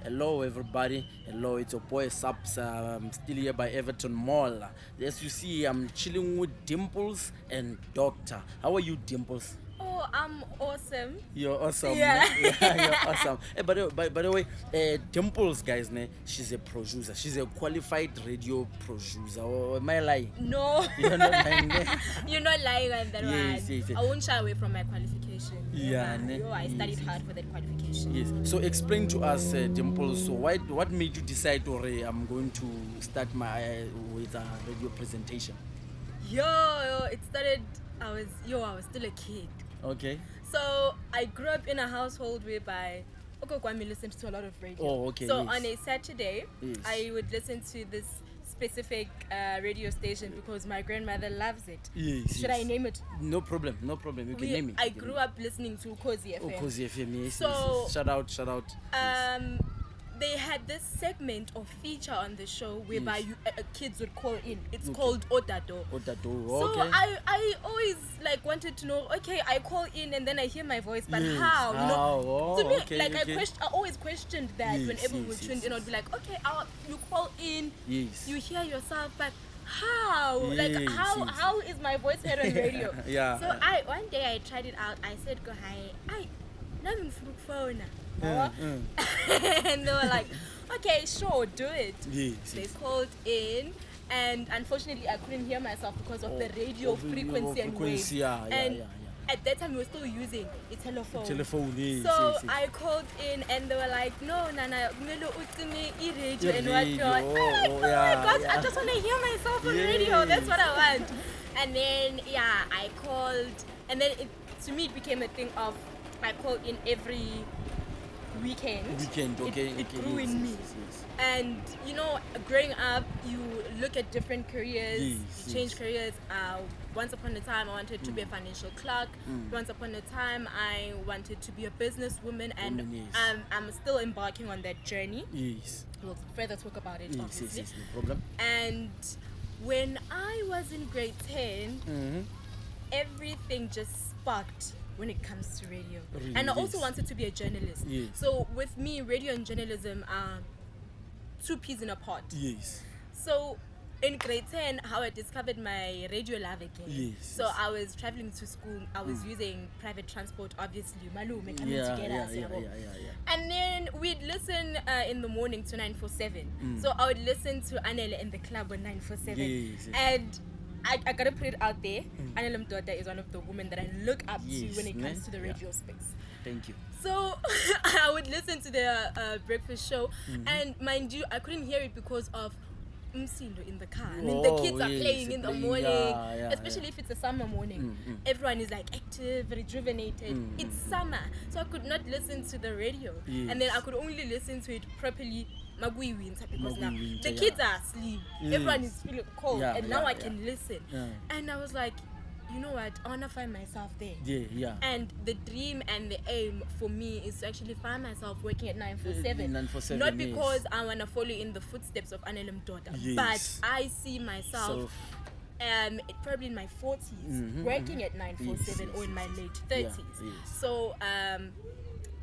Hello, everybody. Hello, it's your boy Saps. I'm still here by Everton Mall. As you see, I'm chilling with Dimples and Doctor. How are you, Dimples? Oh, I'm awesome. You're awesome. Yeah. Yeah, you're awesome. By the way, Dimples, guys, she's a producer. She's a qualified radio producer. Or am I lying? No. You're not lying. You're not lying on that Yes, one. yes, yes. I won't shy away from my qualification. Yeah, I studied yes, hard for that qualification. Yes. So explain to us, Dimples. So what made you decide, or I'm going to start my with a radio presentation? It started. I was still a kid. Okay. So I grew up in a household whereby Okokwami listened to a lot of radio. Oh, okay. So yes. on a Saturday, Yes. I would listen to this specific radio station because my grandmother loves it. Yes. Should I name it? No problem. You can name it. I grew up listening to Kozi FM. Oh, Kozi FM. Yes. So, yes. Shout out. Yes. They had this segment or feature on the show whereby Yes. kids would call in. It's Okay. called Odado. Odado. So Okay. I always wanted to know. Okay, I call in and then I hear my voice, but Yes. how? Oh, to me, okay, okay. I always questioned that Yes, whenever we yes, tuned in. I'd be like, okay, you call in, Yes. you hear yourself, but how? Yes, yes. How is my voice heard on radio? Yeah. So one day I tried it out. I said, go hi. Nothing phone. And they were like, okay, sure, do it. Yes. They yes. called in, and unfortunately I couldn't hear myself because of the radio frequency and waves. And at that time we were still using a telephone. Yes. So yes, yes. I called in and they were like, no, Nana, kumele ucime i-radio and Radio, whatnot. I'm like, oh yeah, my God, yeah. I just want to hear myself on Yes. radio. That's what I want. And then, I called, and then to me it became a thing of, I called in every weekend. Okay. It grew in me. Yes. And growing up, you look at different careers, Yes, you change yes. careers. Once upon a time, I wanted to be a financial clerk. Once upon a time, I wanted to be a businesswoman, and Woman, yes. I'm still embarking on that journey. Yes. We'll further talk about it, Yes. obviously. Yes. No problem. And when I was in grade 10, Mm-hmm. everything just sparked when it comes to radio. Really, And I also yes. wanted to be a journalist. Yes. So with me, radio and journalism are two peas in a pod. Yes. So in grade 10, how I discovered my radio love again. Yes, So yes. I was traveling to school. I was using private transport, obviously. Malume coming Yeah. together. And then we'd listen in the morning to 947. So I would listen to Anele in the club on 947. Yes, yes. And I gotta put it out there. Anele Mdoda is one of the women that I look up Yes, to when it comes ne? to the Yeah. radio space. Thank you. So I would listen to the breakfast show, and mind you, I couldn't hear it because of umsindo in the car. I mean, the Oh, kids are yes, playing in the playing, morning, yeah, especially if it's a summer morning. Everyone is like active, rejuvenated. It's summer, so I could not listen to the radio, and then I could only listen to it properly. Magui winter, because now Magui winter, the kids are asleep. Yes. Everyone is feeling cold, Yeah, and now yeah, I yeah. can listen. Yeah. And I was like, you know what? I wanna find myself there. Yeah. And the dream and the aim for me is to actually find myself working at 947. 947, Not yes. because I want to follow in the footsteps of Anele Mdoda, Yes. but I see myself probably in my 40s working at 947 Yes, or in my yes, late yes. 30s. Yeah, yes. So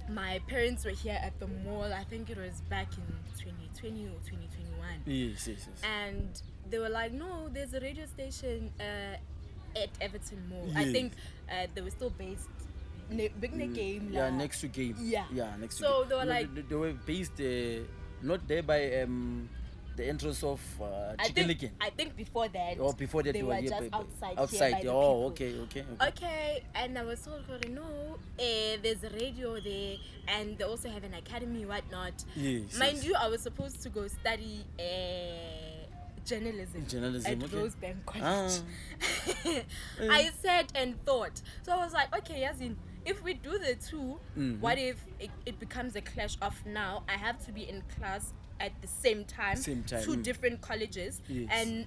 my parents were here at the mall. I think it was back in 2020 or 2021. Yes. And they were like, no, there's a radio station at Everton Mall. I Yes. think they were still based big game. Yeah, next to game. Yeah. Next to So game. they were No, like- they were based not there by the entrance of Chicken. I think before that. Or before that they were here just by- outside. Outside. Here by the Oh, people. okay. Okay, and I was told, no, there's a radio there, and they also have an academy, whatnot. Yes. Mind you, I was supposed to go study journalism at okay. Rosebank College. I sat and thought. So I was like, okay, Yazin, if we do the two, what if it becomes a clash of now I have to be in class at the same time. Two different colleges. Yes. And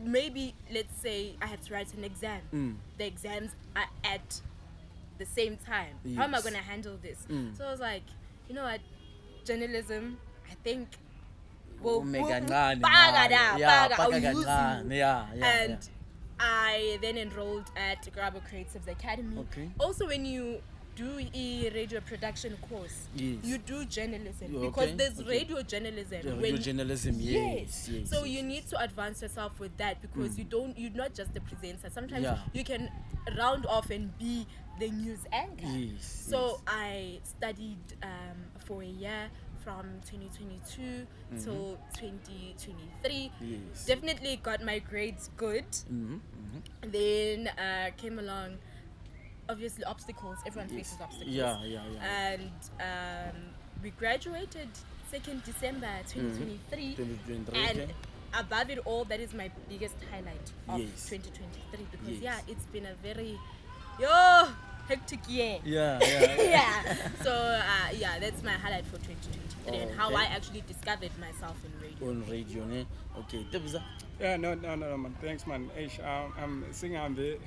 maybe, let's say, I have to write an exam. The exams are at the same time. How am I Yes. going to handle this? So I was like, you know what, journalism, I think we'll Kancane, paga da, yeah, paga, I'll paga use kancane, you. yeah. And I then enrolled at Grabo Creatives Academy. Okay. Also, when you do a radio production course, Yes. you do journalism You because okay? there's Okay. radio journalism. The when- radio journalism, yes, yes. So yes, you yes. need to advance yourself with that because you're not just the presenter. Sometimes Yeah. you can round off and be the news anchor. Yes, So yes. I studied for a year from 2022 till 2023. Yes. Definitely got my grades good. Then came along, obviously, obstacles. Everyone faces obstacles. Yeah, yeah, yeah. And we graduated 2nd December 2023. 2023, And okay. above it all, that is my biggest highlight of Yes. 2023 because, Yes. yeah, it's been a very hectic year. Yeah, yeah. Yeah. So, yeah, that's my highlight for 2023 and how Okay. I actually discovered myself in radio. On radio, ne? Okay. Tebza. Yeah, no, man. Thanks, man. I'm singing on the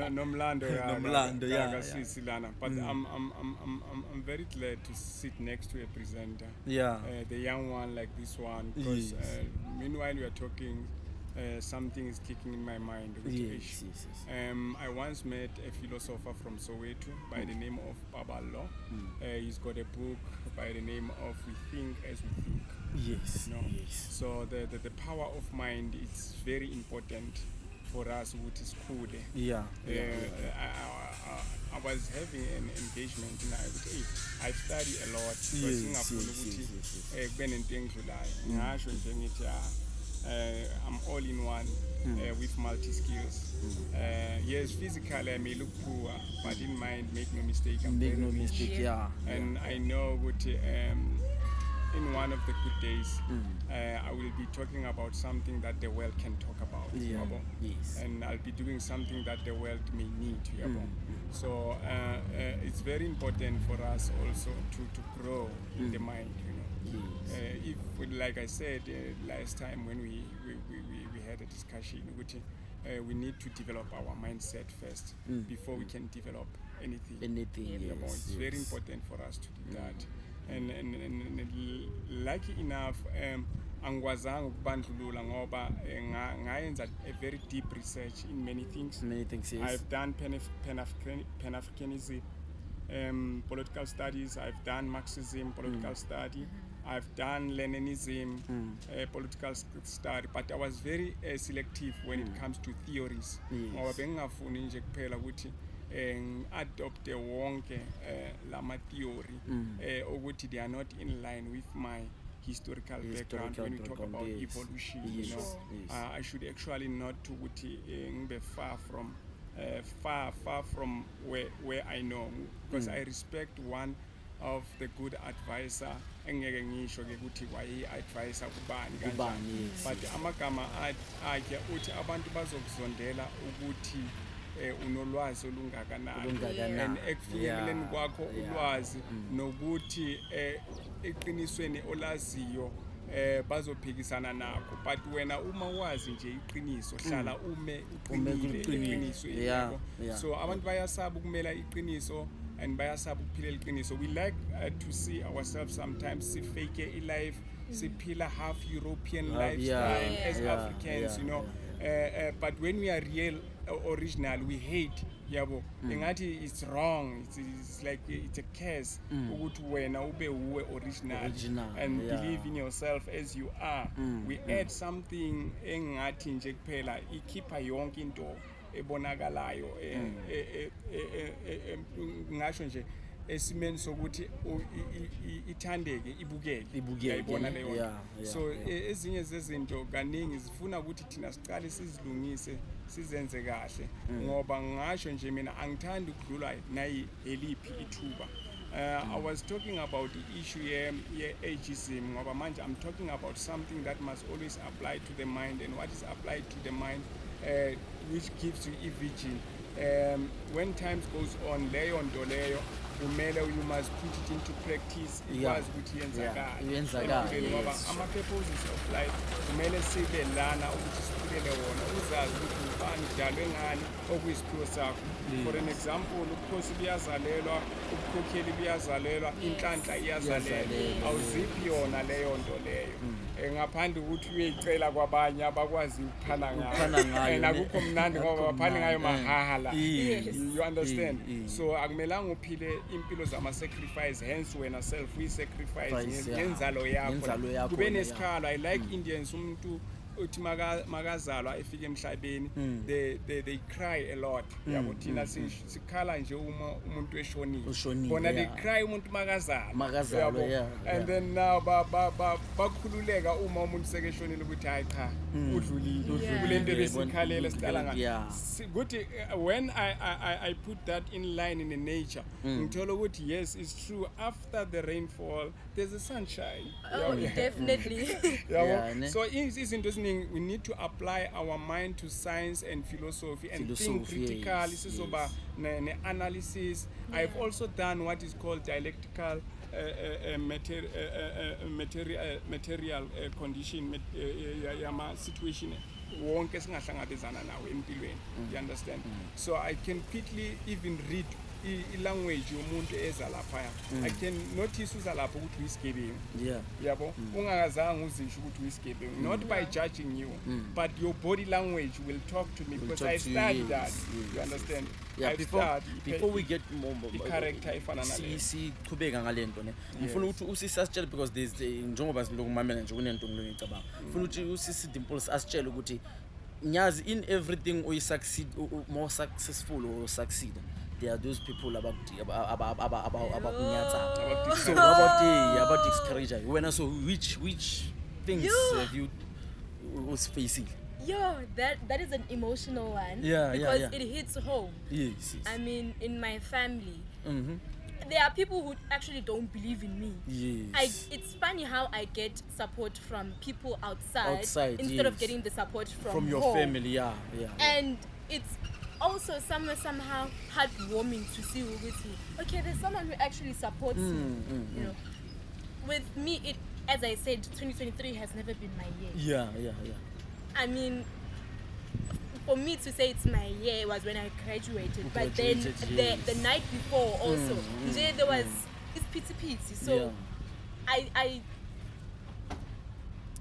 Nomlando, Nomlando, yeah, yeah. But I'm very glad to sit next to a presenter. Yeah. The young one like this one, because Yes. meanwhile we are talking, something is kicking in my mind. Yes, yes, yes. I once met a philosopher from Soweto by the name of Babalo. He's got a book by the name of We Think as We Think. Yes. No. Yes. So the power of mind is very important for us, which is good. Yeah. Yeah. I was having an engagement now. I study a lot. Yes, yes, I'm all in one with multi skills. Yes, physically I may look poor, but in mind, make no mistake, I'm Make very no rich. mistake. Yeah. And I know what in one of the good days I will be talking about something that the world can talk about. Yeah. Yabo. Yes. And I'll be doing something that the world may need. Yabo. So it's very important for us also to grow in the mind. Yes. If, like I said last time when we had a discussion, which we need to develop our mindset first before we can develop anything. Anything. Yeah, Yes. It's very important for us to do that. And lucky enough, angikwazanga ukubandlulula ngoba ngayenza a very deep research in many things. Many things. Yes. I've done Pan-Africanism, political studies. I've done Marxism, political study. I've done Leninism, political study. But I was very selective when it comes to theories. Ngoba bengingafuni nje kuphela ukuthi adopte wonke lama theory ukuthi they are not in line with my historical background when we talk about yes. evolution. Yes. You know, Yes. I should actually not to be far from where I know, because I respect one of the good advisor engeke ngisho ke ukuthi wayi-advisa kubani kanjani, Kubani, yes, but amagama akhe uthi abantu bazokuzondela ukuthi unolwazi olungakanani, Olungakanani. and ekufinyeleleni Yeah, kwakho yeah. ulwazi nokuthi eqinisweni olaziyo bazophikisana nakho, but wena uma wazi nje iqiniso hlala ume uqinile uqinile. eqinisweni. Yeah, Yabo. yeah. So abantu bayasaba ukumela iqiniso and bayasaba ukuphilela iqiniso. We like to see ourselves sometimes sifake i-life, siphila half European lifestyle as Africans, you know. But when we are real original, we hate. Yabo, engathi it's wrong. It's like it's a curse. Ukuthi wena ube uwe original and believe in yourself as you are. We add something engathi nje kuphela ikhipha yonke into ebonakalayo ngasho nje esimeni sokuthi ithandeke ibukeke. Uyayibona leyo nto. So ezinye zezinto kaningi zifuna ukuthi thina siqale sizilungise sizenze kahle ngoba ngasho nje mina angithandi ukudlula nayi eliphi ithuba. I was talking about the issue ageism ngoba manje I'm talking about something that must always apply to the mind, and what is applied to the mind which gives you a vision. When times goes on, leyo nto leyo kumele you must put it into practice ikwazi ukuthi iyenzakala ngoba ama-purposes of life kumele sibe lana ukuthi siphilele wona uzazi ukuthi ubani udalwe ngani okuyisiphiwo sakho. For an example, ubukhosi buyazalelwa, ubukhokheli buyazalelwa, inhlanhla iyazalelwa. Awuziphi yona leyo nto leyo ngaphandle ukuthi uyeyicela kwabanye abakwazi ukuphana ngayo akukho mnandi ngoba baphana ngayo mahala. You understand? So akumelanga uphile impilo zama-sacrifice, hence wena self uyi-sacrifice ngenzalo yakho kube nesikhala. I like Indians, umuntu uthi makazalwa efika emhlabeni they cry a lot yabo thina sikhala nje uma umuntu eshonile bona they cry umuntu makazalwa and then now bakhululeka uma umuntu sekeshonile ukuthi hayi cha udlulile kulento besikhalela sihlala ngayo ukuthi when I put that in line in the nature ngithola ukuthi yes, it's true, after the rainfall there's a sunshine. Definitely. So izinto we need to apply our mind to science and philosophy and think critically. Sizoba analysis. I've also done what is called dialectical material condition situation wonke singahlangabezana nawo empilweni. You understand? So I can quickly even read language yomuntu eza lapha. I can notice uzalapha ukuthi uyisigebengu. Yabo ungakazanga uzisho ukuthi uyisigebengu, not by judging you but your body language will talk to me because I studied that. You understand? Before we get more character ifana nale sichubeka ngalento ne ngifuna ukuthi usisitshele because there's njengoba silokumamela nje kunento ngicabanga ngifuna ukuthi usisi dimples asitshele ukuthi nyazi in everything we succeed more successful or succeed, there are those people about discourage when so which things have you was facing? That is an emotional one because it hits home. Yes. I mean, in my family there are people who actually don't believe in me. It's funny how I get support from people outside instead of getting the support from your home. family. And it's also somehow heartwarming to see okay, there's someone who actually supports me. You know, with me, it, as I said, 2023 has never been my year. I mean, for me to say it's my year was when I graduated, but then the night before also, there was it's pity. So I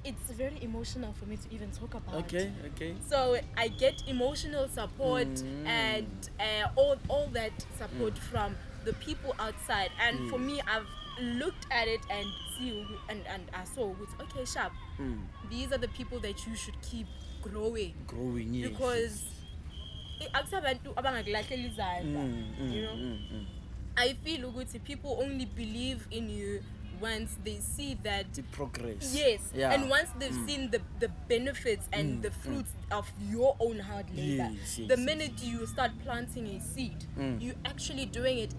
it's very emotional for me to even talk about. Okay. So I get emotional support and all that support from the people outside, and for me, I've looked at it and I saw okay, sharp. These are the people that you should keep growing, yes, because you know, I feel people only believe in you once they see that the progress. And once they've seen the benefits and the fruits of your own hard labor. The minute you start planting a seed, you actually doing it.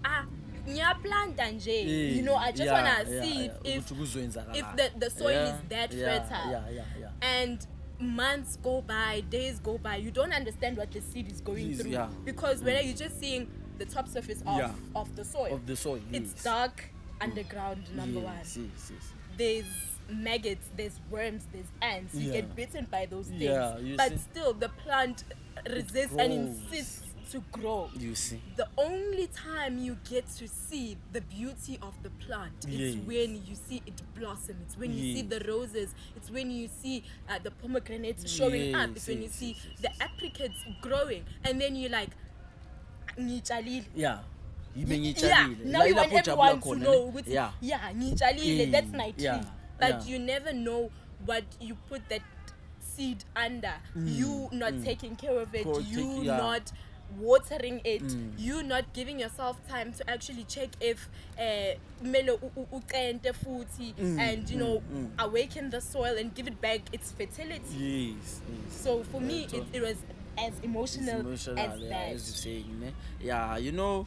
You know, I just wanna see if the soil is that fertile. And months go by, days go by, you don't understand what the seed is going through because when you're just seeing the top surface of the soil, it's dark underground. Number one, there's maggots, there's worms, there's ants. You get bitten by those things, but still the plant resists and insists to grow. You see, the only time you get to see the beauty of the plant is when you see it blossom. It's when you see the roses. It's when you see the pomegranates showing up. It's when you see the apricots growing, and then you're like, now you want everyone to know. That's my tree. But you never know what you put that seed under. You not taking care of it. You not watering it. You not giving yourself time to actually check if and you know awaken the soil and give it back its fertility. So for me it was as emotional as that. As you're saying, you know,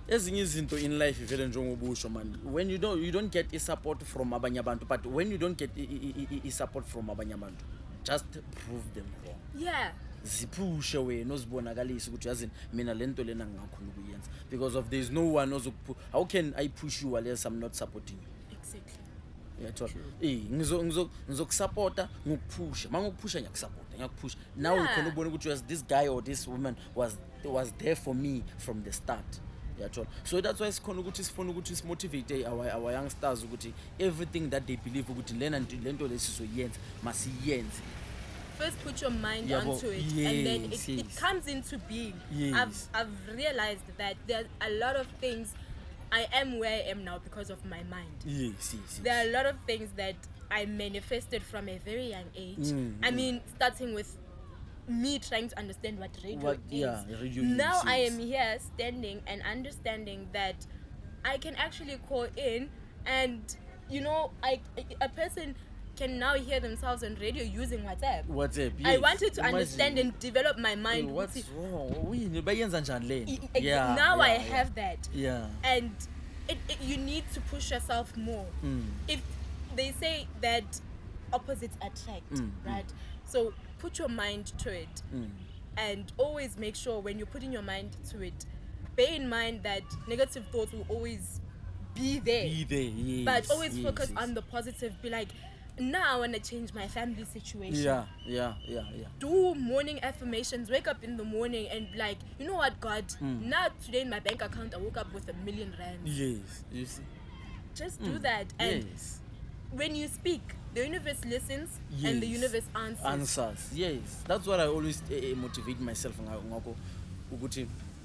ezinye izinto in life vele njengobusho man, when you don't get a support from abanye abantu, but when you don't get a support from abanye abantu, just prove them wrong. ziphushe wena ozibonakalisa ukuthi yazi mina lento lena ngingakhona ukuyenza because of there is no one how can I push you unless I'm not supporting you? Exactly. Ngizokusupporta ngikuphusha mangokuphusha ngiyakusupporta now ukhona ubona ukuthi this guy or this woman was there for me from the start. So that's why sikhona ukuthi sifuna ukuthi simotivate our youngsters ukuthi everything that they believe ukuthi lento lesizoyenza masiyenze. First put your mind onto it, and then it comes into being. Yes. I've realized that there's a lot of things I am where I am now because of my mind. Yes. There are a lot of things that I manifested from a very young age. I mean, starting with me trying to understand what radio is. Yeah, radio now is. I am here standing and understanding that I can actually call in and, a person can now hear themselves on radio using WhatsApp. WhatsApp, yes. I wanted to understand and develop my mind. What's wrong? Now I have that. Yeah. And you need to push yourself more. If they say that opposites attract, right? So put your mind to it. And always make sure when you're putting your mind to it, bear in mind that negative thoughts will always be there. Yes. But always focus on the positive. Be like, now I want to change my family situation. Yeah. Do morning affirmations. Wake up in the morning and be like, you know what, God? Now today in my bank account I woke up with R1 million. Yes, you see. Just do that, and when you speak, the universe listens and the universe answers. Yes, that's what I always motivate myself.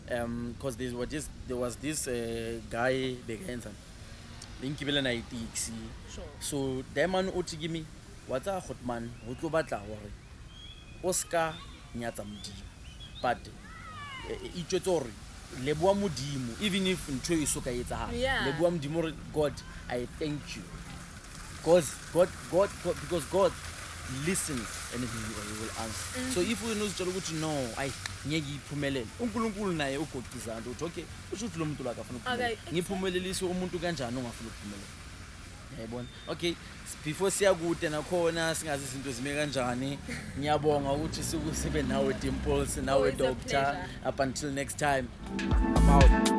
Because there was this guy begenza linkibela na itiksi. Sure. So that man oti give me what's a hot man ho tlo batla hore Oscar nyatsa modimo but itjwetsa hore leboa modimo even if ntho e soka etsa leboa modimo God I thank you because God listens and he will answer. So if we know ukuthi no ngeke iphumelele uNkulunkulu naye ugoqiza into okay usho ukuthi lo muntu la akafuna ukuphumelela ngiphumelelise umuntu kanjani ongafuna ukuphumelela yayibona. Okay, before siyakude nakhona singazi izinto zime kanjani ngiyabonga ukuthi sibe nawe Dimples nawe Doctor. Up until next time, I'm out.